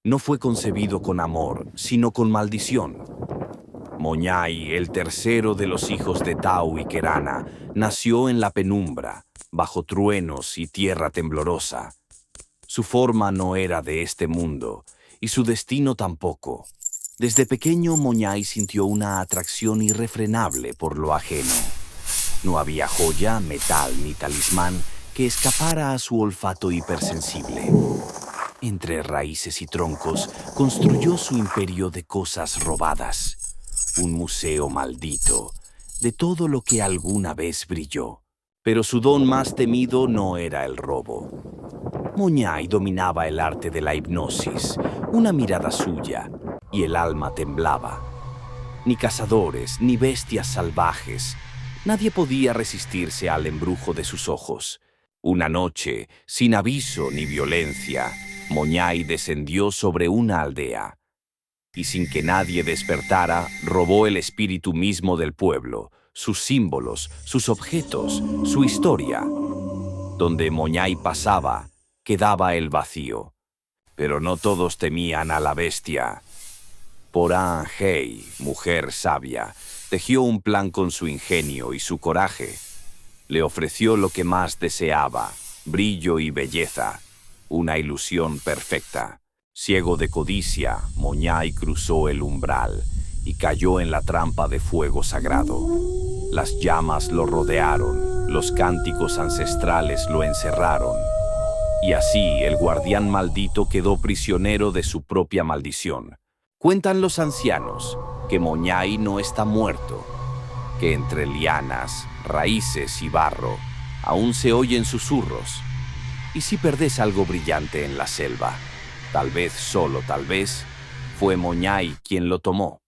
no fue concebido con amor, sino con maldición. Moñai, el tercero de los hijos de Tau y Kerana, nació en la penumbra, bajo truenos y tierra temblorosa. Su forma no era de este mundo, y su destino tampoco. Desde pequeño Moñai sintió una atracción irrefrenable por lo ajeno. No había joya, metal ni talismán que escapara a su olfato hipersensible. Entre raíces y troncos construyó su imperio de cosas robadas. Un museo maldito de todo lo que alguna vez brilló. Pero su don más temido no era el robo. Moñai dominaba el arte de la hipnosis, una mirada suya, y el alma temblaba. Ni cazadores, ni bestias salvajes, nadie podía resistirse al embrujo de sus ojos. Una noche, sin aviso ni violencia, Moñai descendió sobre una aldea. Y sin que nadie despertara, robó el espíritu mismo del pueblo, sus símbolos, sus objetos, su historia. Donde Moñai pasaba, quedaba el vacío. Pero no todos temían a la bestia. Porán-Hei, mujer sabia, tejió un plan con su ingenio y su coraje. Le ofreció lo que más deseaba, brillo y belleza, una ilusión perfecta. Ciego de codicia, Moñai cruzó el umbral y cayó en la trampa de fuego sagrado. Las llamas lo rodearon, los cánticos ancestrales lo encerraron. Y así el guardián maldito quedó prisionero de su propia maldición. Cuentan los ancianos que Moñai no está muerto, que entre lianas, raíces y barro aún se oyen susurros. Y si perdés algo brillante en la selva, tal vez, solo tal vez, fue Moñai quien lo tomó.